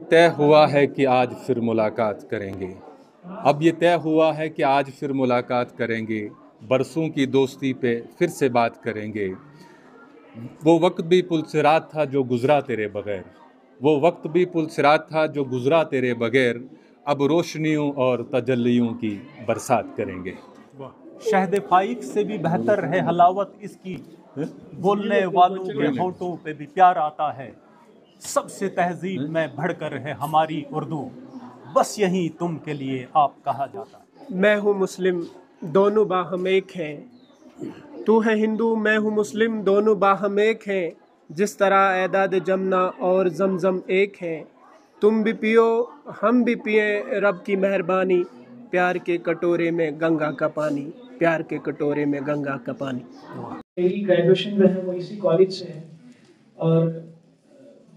طے ہوا ہے کہ آج پھر ملاقات کریں گے، اب یہ طے ہوا ہے کہ آج پھر ملاقات کریں گے، برسوں کی دوستی پہ پھر سے بات کریں گے۔ وہ وقت بھی پلسرات تھا جو گزرا تیرے بغیر، وہ وقت بھی پلسرات تھا جو گزرا تیرے بغیر، اب روشنیوں اور تجلیوں کی برسات کریں گے۔ شہد فائق سے بھی بہتر ہے حلاوت اس کی، بولنے والوں کے ہونٹوں پہ بھی پیار آتا ہے، سب سے تہذیب میں بڑھ کر ہے ہماری اردو، بس یہی تم کے لیے آپ کہا جاتا ہے۔ میں ہوں مسلم دونوں باہم ایک ہیں، تو ہے ہندو میں ہوں مسلم دونوں باہم ایک ہیں، جس طرح اعداد جمنا اور زمزم ایک ہیں، تم بھی پیو ہم بھی پئیں رب کی مہربانی، پیار کے کٹورے میں گنگا کا پانی، پیار کے کٹورے میں گنگا کا پانی۔ میری گریجویشن جو ہے وہ اسی کالج سے ہے، اور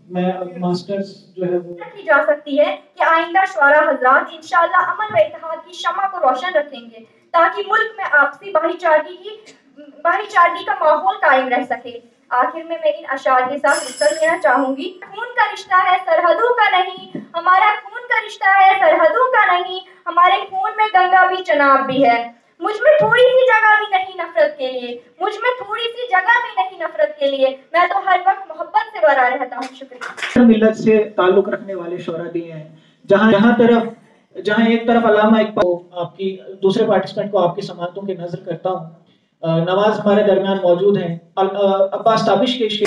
میں اب ماسٹرز جو ہے وہ کی جا سکتی ہے کہ آئندہ شعراء حضرات انشاءاللہ امن و اتحاد کی شمع کو روشن رکھیں گے، تاکہ ملک میں آپسی بھائی چارگی کا ماحول قائم رہ سکے۔ آخر میں ان اشعار کے ساتھ مکتر دینا چاہوں گی، خون کا رشتہ ہے سرحدوں کا نہیں، ہمارا خون کا رشتہ ہے سرحدوں کا نہیں، ہمارے خون میں گنگا بھی چناب بھی ہے، مجھ میں تھوڑی سی جگہ بھی نہیں نفرت کے لیے، مجھ میں تھوڑی سی جگہ بھی نہیں نفرت کے لیے، میں تو ہر وقت محبت سے بھرا رہتا ہوں۔ شکریہ۔ ملت سے تعلق رکھنے والے شعراء دیے ہیں، جہاں ایک طرف علامہ اقبال، آپ کی دوسرے پارٹیسپینٹ کو آپ کی سماعتوں کی نظر کرتا ہوں، نواز ہمارے درمیان موجود ہیں، عباس تابش کے عشق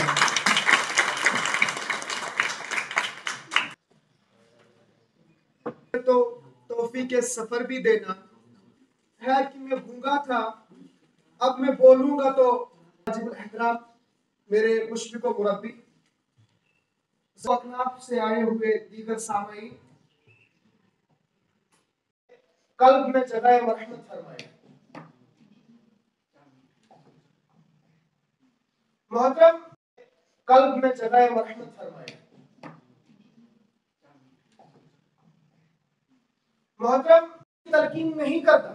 تو توفیق سفر بھی دینا ہے کہ میں گونگا تھا، اب میں بولوں گا تو واجب الاحترام میرے مشفق و مربی اکناف سے آئے ہوئے دیگر سامعین، قلب میں جگہ مرحمت فرمائے۔ محترم، قلب میں جگہ مرحمت فرمائے۔ محترم، تلقین نہیں کرتا،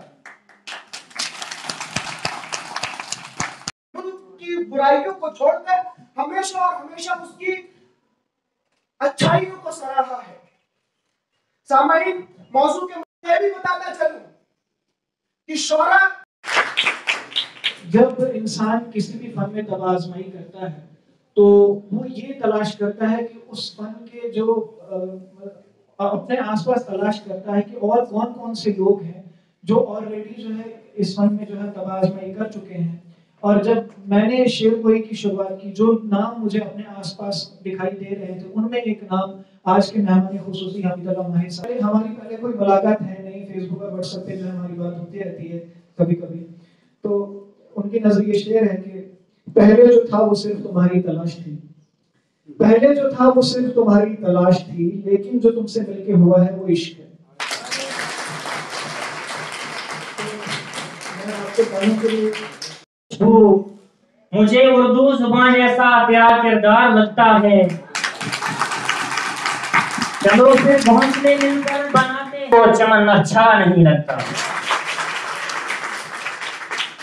ملک کی برائیوں کو چھوڑ کر ہمیشہ اور ہمیشہ اس کی اچھائیوں کو سراہا ہے۔ سامعین، موضوع کے میں بھی بتانا چلوں کہ شعراء، جب انسان کسی بھی فن میں طب آزمائی کرتا ہے تو وہ یہ تلاش کرتا ہے کہ اس فن کے جو اپنے آس پاس تلاش کرتا ہے کہ اور کون کون سے لوگ ہیں جو آلریڈی جو ہے اس فن میں جو ہے طب آزمائی کر چکے ہیں۔ اور جب میں نے شعر گوئی کی شروعات کی، جو نام مجھے اپنے آس پاس دکھائی دے رہے تھے ان میں ایک نام آج کے مہمان خصوصی حمید اللہ ماہر صاحب۔ ہماری پہلے کوئی ملاقات ہے نہیں، فیس بک اور واٹس ایپ پہ جو ہے ہماری بات ہوتی رہتی ہے کبھی کبھی، تو ان کی نظر یہ شعر ہے کہ پہلے جو تھا وہ صرف تمہاری تلاش تھی، پہلے جو تھا وہ صرف تمہاری تلاش تھی، لیکن جو تم سے مل کے ہوا ہے وہ عشق ہے۔ میں آپ سے کہوں کہ مجھے اردو زبان جیسا پیار کردار لگتا ہے، چلو پھر گھونسلے مل کر بناتے اور چمن اچھا نہیں لگتا۔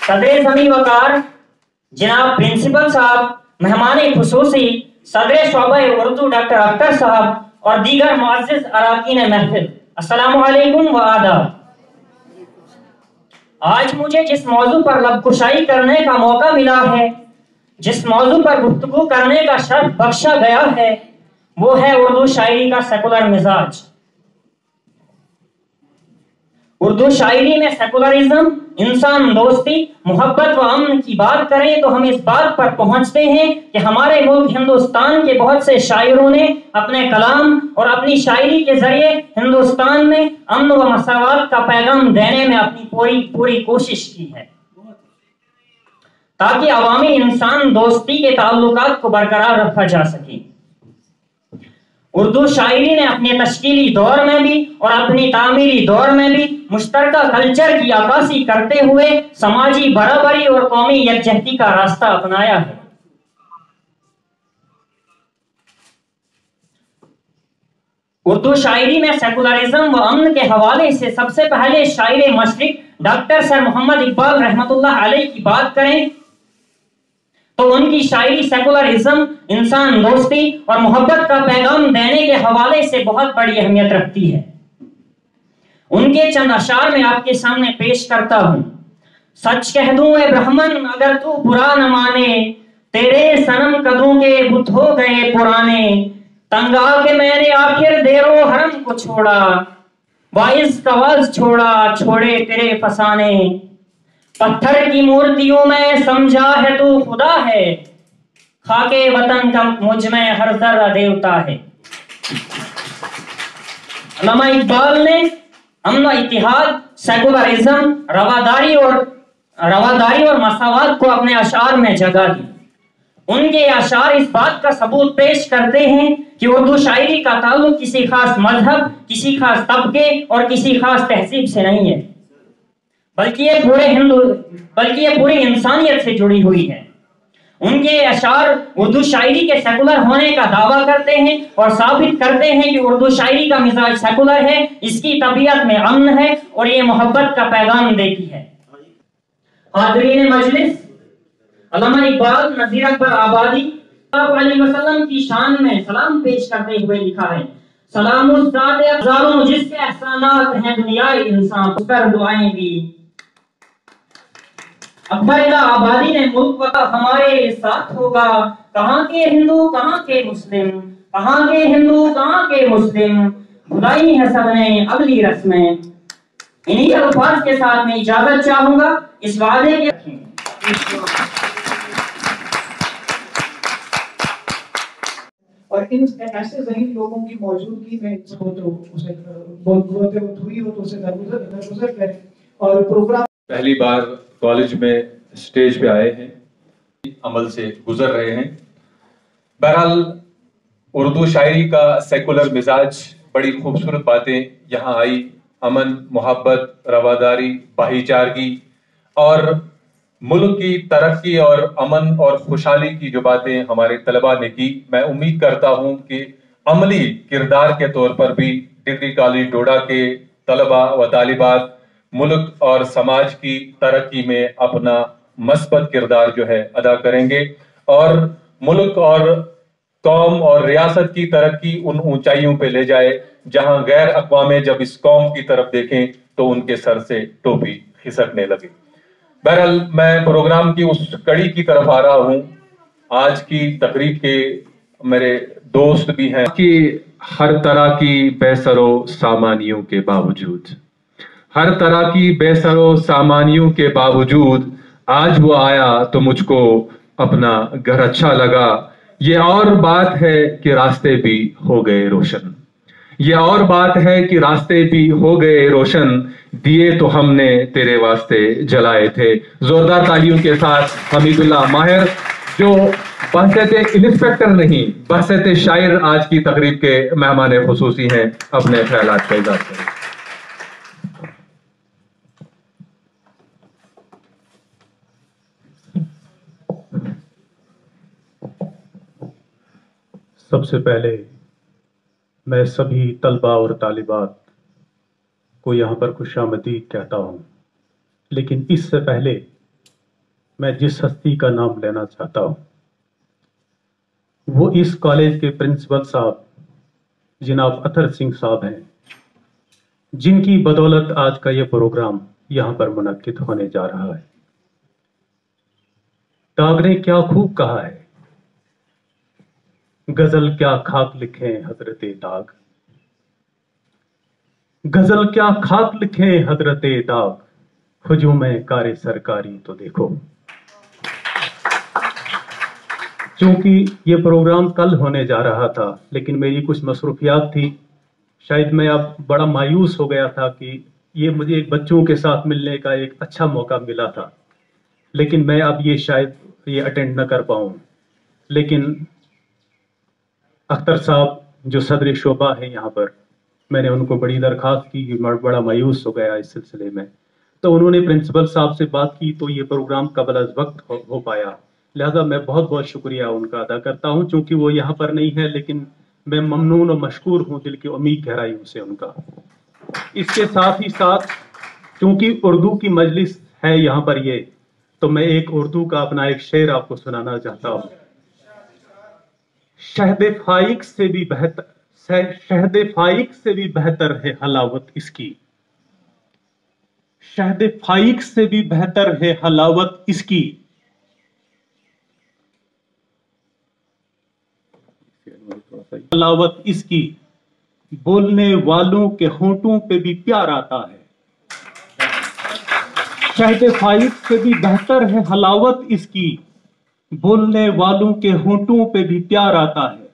صدر زمین وقار جناب پرنسپل صاحب، مہمان خصوصی صدر شعبہ اردو ڈاکٹر اختر صاحب اور دیگر معزز اراکین محفل، السلام علیکم و آداب۔ آج مجھے جس موضوع پر لب کشائی کرنے کا موقع ملا ہے، جس موضوع پر گفتگو کرنے کا شرف بخشا گیا ہے، وہ ہے اردو شاعری کا سیکولر مزاج۔ اردو شاعری میں سیکولرزم، انسان دوستی، محبت و امن کی بات کریں تو ہم اس بات پر پہنچتے ہیں کہ ہمارے ملک ہندوستان کے بہت سے شاعروں نے اپنے کلام اور اپنی شاعری کے ذریعے ہندوستان میں امن و مساوات کا پیغام دینے میں اپنی پوری کوشش کی ہے، تاکہ عوامی انسان دوستی کے تعلقات کو برقرار رکھا جا سکے۔ اردو شاعری نے اپنے تشکیلی دور میں بھی اور اپنی تعمیری دور میں بھی مشترکہ کلچر کی عکاسی کرتے ہوئے سماجی برابری اور قومی یکجہتی کا راستہ اپنایا ہے۔ اردو شاعری میں سیکولرزم و امن کے حوالے سے سب سے پہلے شاعر مشرق ڈاکٹر سر محمد اقبال رحمۃ اللہ علیہ کی بات کریں تو ان کی شاعری سیکولرزم، انسان دوستی اور محبت کا پیغام دینے کے حوالے سے بہت بڑی اہمیت رکھتی ہے۔ ان کے چند اشعار میں آپ کے سامنے پیش کرتا ہوں۔ سچ کہہ دوں اے برہمن اگر تو برا نہ مانے، تیرے صنم قدوں کے بت ہو گئے پرانے، تنگ آ کے میں نے آخر دیر و حرم کو چھوڑا، وائز کواز چھوڑا چھوڑے تیرے فسانے، پتھر کی مورتیوں میں سمجھا ہے تو خدا ہے، خاک وطن کا مجھ میں ہر ذرہ دیوتا ہے۔ علامہ اقبال نے امن و اتحاد، سیکولرزم، رواداری اور مساوات کو اپنے اشعار میں جگہ دی۔ ان کے اشعار اس بات کا ثبوت پیش کرتے ہیں کہ اردو شاعری کا تعلق کسی خاص مذہب، کسی خاص طبقے اور کسی خاص تہذیب سے نہیں ہے، بلکہ یہ پوری انسانیت سے جڑی ہوئی ہے۔ ان کے اشعار اردو شاعری کے سیکولر ہونے کا دعویٰ کرتے ہیں اور ثابت کرتے ہیں کہ اردو شاعری کا مزاج سیکولر ہے، اس کی طبیعت میں امن ہے اور یہ محبت کا پیغام دیتی ہے۔ حاضرین مجلس، علامہ اقبال نذیر اکبر آبادی صلی اللہ علیہ وسلم کی شان میں سلام پیش کرتے ہوئے لکھا ہے، سلام اس ذات ہزاروں جس کے احسانات ہیں دنیائے انسان، اس پر دعائیں بھی۔ اکبر آبادی نے ملک وطن ہمارے ساتھ ہوگا، کہاں کے ہندو کہاں کے مسلم، کہاں کے ہندو کہاں کے مسلم، بھلائی ہے سب نے اگلی رسمیں۔ انہی الفاظ کے ساتھ میں اجازت چاہوں گا اس وعدے کے۔ اور ان ایسے ذہین لوگوں کی موجودگی میں اسے بہت ہوئی ہو تو اسے درگزر کریں اور پروگرام۔ پہلی بار کالج میں اسٹیج پہ آئے ہیں، عمل سے گزر رہے ہیں۔ بہرحال اردو شاعری کا سیکولر مزاج، بڑی خوبصورت باتیں یہاں آئی، امن، محبت، رواداری، بھائی چارگی اور ملک کی ترقی اور امن اور خوشحالی کی جو باتیں ہمارے طلباء نے کی، میں امید کرتا ہوں کہ عملی کردار کے طور پر بھی ڈگری کالج ڈوڈا کے طلباء و طالبات ملک اور سماج کی ترقی میں اپنا مثبت کردار جو ہے ادا کریں گے اور ملک اور قوم اور ریاست کی ترقی ان اونچائیوں پہ لے جائے جہاں غیر اقوامیں جب اس قوم کی طرف دیکھیں تو ان کے سر سے ٹوپی کھسکنے لگے۔ بہرحال میں پروگرام کی اس کڑی کی طرف آ رہا ہوں۔ آج کی تقریب کے میرے دوست بھی ہیں کہ ہر طرح کی بے سر و سامانیوں کے باوجود، ہر طرح کی بے سر و سامانیوں کے باوجود آج وہ آیا تو مجھ کو اپنا گھر اچھا لگا۔ یہ اور بات ہے کہ راستے بھی ہو گئے روشن، یہ اور بات ہے کہ راستے بھی ہو گئے روشن، دیے تو ہم نے تیرے واسطے جلائے تھے۔ زوردار تالیوں کے ساتھ حمید اللہ ماہر جو بحثیت انسپیکٹر نہیں بحثیت شاعر آج کی تقریب کے مہمان خصوصی ہیں، اپنے خیالات کا اظہار کریں۔ سب سے پہلے میں سبھی طلباء اور طالبات کو یہاں پر خوش آمدید کہتا ہوں، لیکن اس سے پہلے میں جس ہستی کا نام لینا چاہتا ہوں وہ اس کالج کے پرنسپل صاحب جناب اطہر سنگھ صاحب ہیں، جن کی بدولت آج کا یہ پروگرام یہاں پر منعقد ہونے جا رہا ہے۔ ڈاگ نے کیا خوب کہا ہے، غزل کیا خاک لکھیں حضرت داغ، غزل کیا خاک لکھیں حضرت داغ، ہجوم کار سرکاری تو دیکھو۔ چونکہ یہ پروگرام کل ہونے جا رہا تھا لیکن میری کچھ مصروفیات تھی، شاید میں اب بڑا مایوس ہو گیا تھا کہ یہ مجھے ایک بچوں کے ساتھ ملنے کا ایک اچھا موقع ملا تھا، لیکن میں اب یہ شاید یہ اٹینڈ نہ کر پاؤں۔ لیکن اختر صاحب جو صدر شعبہ ہیں یہاں پر، میں نے ان کو بڑی درخواست کی، بڑا مایوس ہو گیا اس سلسلے میں، تو انہوں نے پرنسپل صاحب سے بات کی تو یہ پروگرام قبل از وقت ہو پایا، لہذا میں بہت بہت شکریہ ان کا ادا کرتا ہوں، چونکہ وہ یہاں پر نہیں ہے لیکن میں ممنون و مشکور ہوں دل کی عمیق گہرائیوں سے ان کا۔ اس کے ساتھ ہی ساتھ چونکہ اردو کی مجلس ہے یہاں پر یہ، तो मैं एक उर्दू का अपना एक शेर आपको सुनाना चाहता हूँ। शहद फाइक से भी बेहतर है हलावत इसकी, शहद फाइक से भी बेहतर है हलावत इसकी, हलावत इसकी, बोलने वालों के होंठों पे भी प्यार आता है। शहद फाइक से भी बेहतर है हलावत इसकी, बोलने वालों के होंठों पे भी प्यार आता है।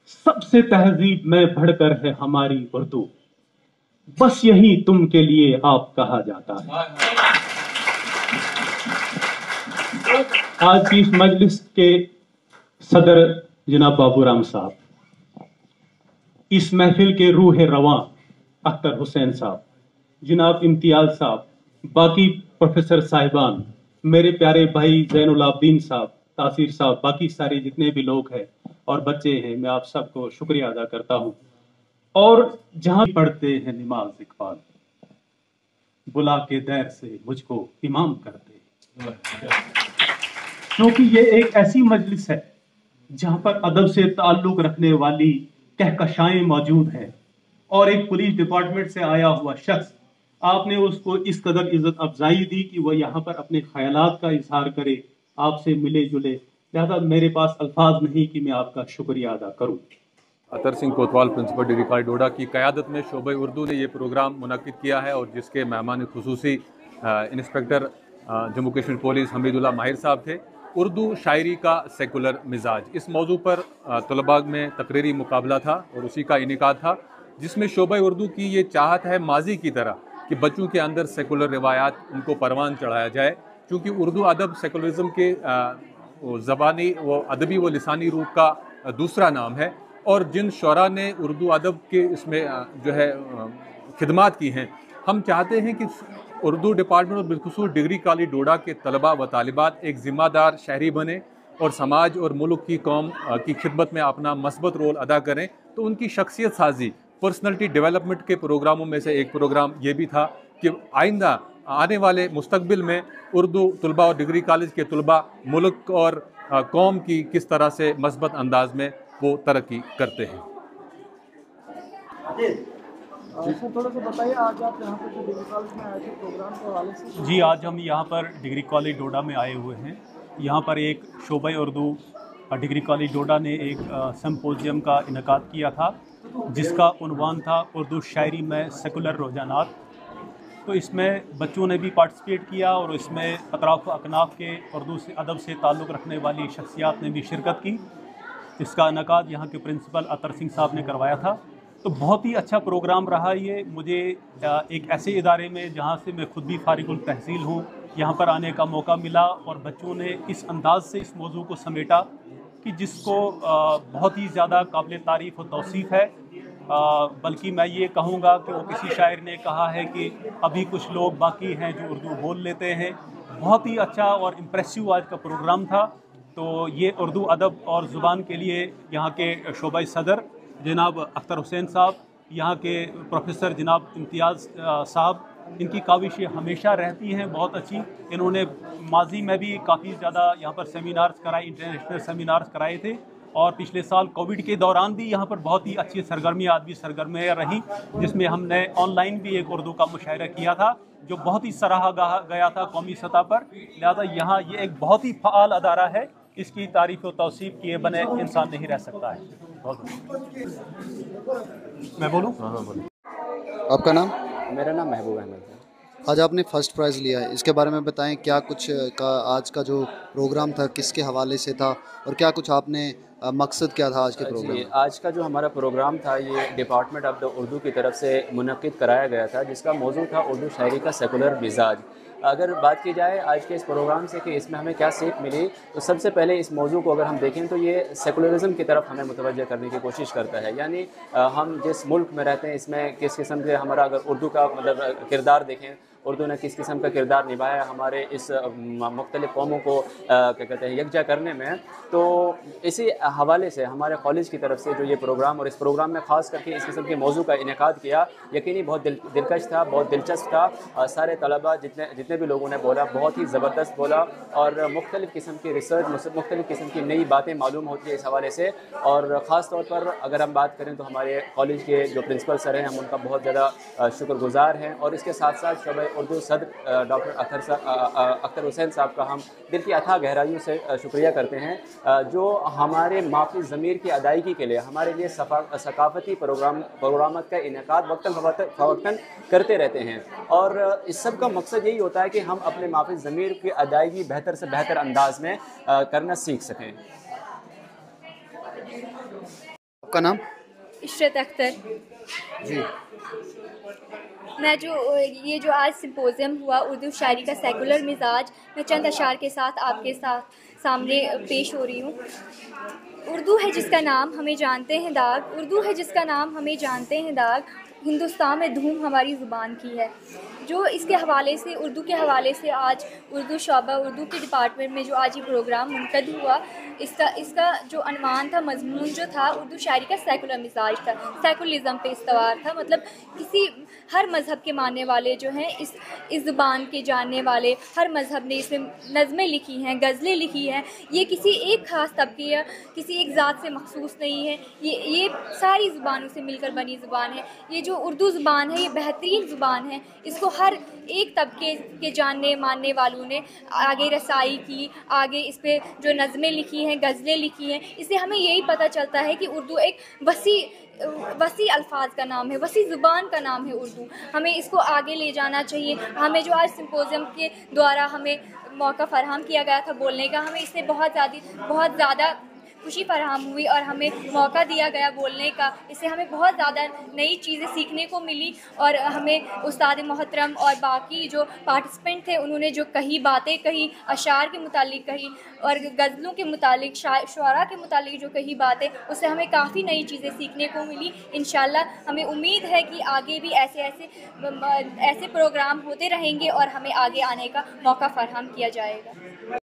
सबसे तहजीब में बढ़कर है हमारी उर्दू, बस यही तुम के लिए आप कहा जाता है। आज की इस मजलिस के सदर जनाब बाबूराम साहब, इस महफिल के रूह रवां अख्तर हुसैन साहब, जनाब इम्तियाज साहब, बाकी प्रोफेसर साहिबान, मेरे प्यारे भाई ज़ैनुल आबदीन साहब, तासीर साहब, बाकी सारे जितने भी लोग हैं और बच्चे हैं, मैं आप सबको शुक्रिया अदा करता हूँ। और जहां पढ़ते हैं नमाज इकबाल, बुला के दैर से मुझको इमाम करते, क्योंकि ये एक ऐसी मजलिस है जहां पर अदब से ताल्लुक रखने वाली कहकशाएं मौजूद हैं, और एक पुलिस डिपार्टमेंट से आया हुआ शख्स, आपने उसको इस कदर इज्जत अफजाई दी कि वह यहाँ पर अपने ख्यालात का इजहार करे, आपसे मिले जुले। लिहाजा मेरे पास अल्फाज नहीं कि मैं आपका शुक्रिया अदा करूँ। अतर सिंह कोतवाल, प्रिंसिपल डिग्री कॉलेज डोडा की क़यादत में शोबे उर्दू ने ये प्रोग्राम मुनक्किद किया है, और जिसके मेहमान खुसूसी इंस्पेक्टर जम्मू कश्मीर पुलिस हमीदुल्लाह माहिर साहब थे। उर्दू शायरी का सेकुलर मिजाज, इस मौजू पर तलबा में तकरीरी मुकाबला था और उसी का इनेकाद था, जिसमें शोबे उर्दू की ये चाहत है माजी की तरह कि बच्चों के अंदर सेकुलर रिवायात उनको परवान चढ़ाया जाए, क्योंकि उर्दू अदब सेकुलरिज्म के ज़बानी व अदबी व लिसानी रूप का दूसरा नाम है, और जिन शोरा ने उर्दू अदब के इसमें जो है खिदमात की हैं, हम चाहते हैं कि उर्दू डिपार्टमेंट और बिलखुसूस डिग्री कॉलेज डोडा के तलबा व तालिबात एक ज़िम्मेदार शहरी बने और समाज और मुल्क की कौम की खिदमत में अपना मस्बत रोल अदा करें। तो उनकी शख्सियत साजी, पर्सनैलिटी डेवलपमेंट के प्रोग्रामों में से एक प्रोग्राम ये भी था कि आइंदा आने वाले मुस्तकबिल में उर्दू तलबा और डिग्री कॉलेज के तलबा मुल्क और कौम की किस तरह से मस्बत अंदाज में वो तरक्की करते हैं। थोड़ा सा बताइए, आज आप यहाँ पर जो डिग्री कॉलेज में आए थे प्रोग्राम के हवाले से। जी, आज हम यहाँ पर डिग्री कॉलेज डोडा में आए हुए हैं। यहाँ पर एक शोबा उर्दू डिग्री कॉलेज डोडा ने एक सिम्पोजियम का इनेकाद किया था, जिसका उन्वान था उर्दू शायरी में सेकुलर रुझानात। तो इसमें बच्चों ने भी पार्टिसिपेट किया और इसमें अतराफ़ अकनाफ के उर्दू से अदब से ताल्लुक़ रखने वाली शख्सियात ने भी शिरकत की। इसका इनेकाद यहाँ के प्रिंसिपल अतर सिंह साहब ने करवाया था। तो बहुत ही अच्छा प्रोग्राम रहा ये। मुझे एक ऐसे इदारे में जहाँ से मैं खुद भी फारिगुल तहसील हूँ, यहाँ पर आने का मौका मिला, और बच्चों ने इस अंदाज से इस मौजू को समेटा कि जिसको बहुत ही ज़्यादा काबिल तारीफ़ और तौसीफ़ है। बल्कि मैं ये कहूँगा कि वो किसी शायर ने कहा है कि अभी कुछ लोग बाकी हैं जो उर्दू बोल लेते हैं। बहुत ही अच्छा और इम्प्रेसिव आज का प्रोग्राम था। तो ये उर्दू अदब और ज़ुबान के लिए यहाँ के शोबा सदर जनाब अख्तर हुसैन साहब, यहाँ के प्रोफेसर जनाब इम्तियाज़ साहब, इनकी काविशें हमेशा रहती हैं बहुत अच्छी। इन्होंने माजी में भी काफ़ी ज़्यादा यहाँ पर सेमिनार्स कराए, इंटरनेशनल सेमिनार्स कराए थे, और पिछले साल कोविड के दौरान भी यहाँ पर बहुत ही अच्छी सरगर्मियाँ रहीं, जिसमें हमने ऑनलाइन भी एक उर्दू का मुशायरा किया था जो बहुत ही सराहा गया था कौमी सतह पर। लिहाजा यहाँ ये एक बहुत ही फ़आल अदारा है, इसकी तारीफ़ और तौसीफ़ किए बने इंसान नहीं रह सकता है। मैं बोलूँ? आपका नाम? मेरा नाम महबूब अहमद है। आज आपने फ़र्स्ट प्राइज़ लिया है, इसके बारे में बताएं, क्या कुछ का आज का जो प्रोग्राम था किसके हवाले से था, और क्या कुछ आपने मकसद क्या था आज के प्रोग्राम में? आज का जो हमारा प्रोग्राम था ये डिपार्टमेंट ऑफ द उर्दू की तरफ से मुनक्किद कराया गया था, जिसका मौजू था उर्दू शायरी का सेकुलर मिजाज। अगर बात की जाए आज के इस प्रोग्राम से कि इसमें हमें क्या सीख मिली, तो सबसे पहले इस मौजू को अगर हम देखें तो ये सेकुलरिज़म की तरफ हमें मुतवज्जह करने की कोशिश करता है। यानी हम जिस मुल्क में रहते हैं इसमें किस किस्म के हमारा अगर उर्दू का मतलब किरदार देखें, उर्दू ने किस किस्म का किरदार निभाया हमारे इस मुख्तलिफ़ कौमों को क्या कहते हैं यकजा करने में। तो इसी हवाले से हमारे कॉलेज की तरफ से जो ये प्रोग्राम, और इस प्रोग्राम में ख़ास करके इस किस्म के मौजू का इनेकाद किया, यकीनी बहुत दिलकश था, बहुत दिलचस्प था। सारे तलबा जितने जितने भी लोगों ने बोला बहुत ही ज़बरदस्त बोला, और मुख्तलिफ़ किस्म की रिसर्च, मुख्तलिफ़ किस्म की नई बातें मालूम होती है इस हवाले से। और ख़ास तौर पर अगर हम बात करें तो हमारे कॉलेज के जो प्रिंसिपल सर हैं, हम उनका बहुत ज़्यादा शुक्रगुज़ार हैं। और इसके साथ साथ शोबे उर्दू सदर डॉक्टर अख्तर हुसैन साहब का हम दिल की अथाह गहराइयों से शुक्रिया करते हैं, जो हमारे माफ़ी ज़मीर की अदायगी के लिए हमारे लिए सकाफ़ती प्रोग्राम का इनेकाद वक्तन फ़वक्तन करते रहते हैं। और इस सब का मकसद यही होता है कि हम अपने माफ़ी ज़मीर की अदायगी बेहतर से बेहतर अंदाज में करना सीख सकें। आपका नाम? इशरत अख्तर जी। मैं ये जो आज सिम्पोजियम हुआ उर्दू शायरी का सेकुलर मिजाज, मैं चंद अशार के साथ आपके सामने पेश हो रही हूँ। उर्दू है जिसका नाम हमें जानते हैं दाग, उर्दू है जिसका नाम हमें जानते हैं दाग, हिंदुस्तान में धूम हमारी ज़ुबान की है। जो इसके हवाले से, उर्दू के हवाले से आज उर्दू शोबा, उर्दू के डिपार्टमेंट में जो आज ये प्रोग्राम मुनक़द हुआ, इसका जो अनवान था, मजमून जो था, उर्दू शायरी का सेकुलर मिजाज था, सेकुलरिज़म पे इस्तवार था। मतलब हर मज़हब के मानने वाले जो हैं, इस ज़ुबान के जानने वाले, हर मज़हब ने इसमें नज़में लिखी हैं, गज़लें लिखी हैं। ये किसी एक ख़ास तबके या किसी एक ज़ात से मखसूस नहीं है, ये सारी ज़ुबानों से मिलकर बनी ज़ुबान है। ये जो उर्दू ज़ुबान है, ये बेहतरीन ज़ुबान है, इसको हर एक तबके के जानने मानने वालों ने आगे रसाई की, आगे इस पर जो नज़में लिखी हैं, गज़लें लिखी हैं। इससे हमें यही पता चलता है कि उर्दू एक वसी अल्फाज का नाम है, वसी ज़ुबान का नाम है उर्दू। हमें इसको आगे ले जाना चाहिए। हमें जो आज सिम्पोजियम के द्वारा हमें मौका फ़राहम किया गया था बोलने का, हमें इससे बहुत ज़्यादा खुशी फराहम हुई और हमें मौका दिया गया बोलने का। इससे हमें बहुत ज़्यादा नई चीज़ें सीखने को मिली और हमें उस्ताद मोहतरम और बाकी जो पार्टिसिपेंट थे उन्होंने जो बातें कही, अशार के मुतालिक कही और गज़लों के मुतालिक, शुआरा के मुतालिक जो कही बातें, उससे हमें काफ़ी नई चीज़ें सीखने को मिली। इंशाल्लाह हमें उम्मीद है कि आगे भी ऐसे प्रोग्राम होते रहेंगे और हमें आगे आने का मौका फराहम किया जाएगा।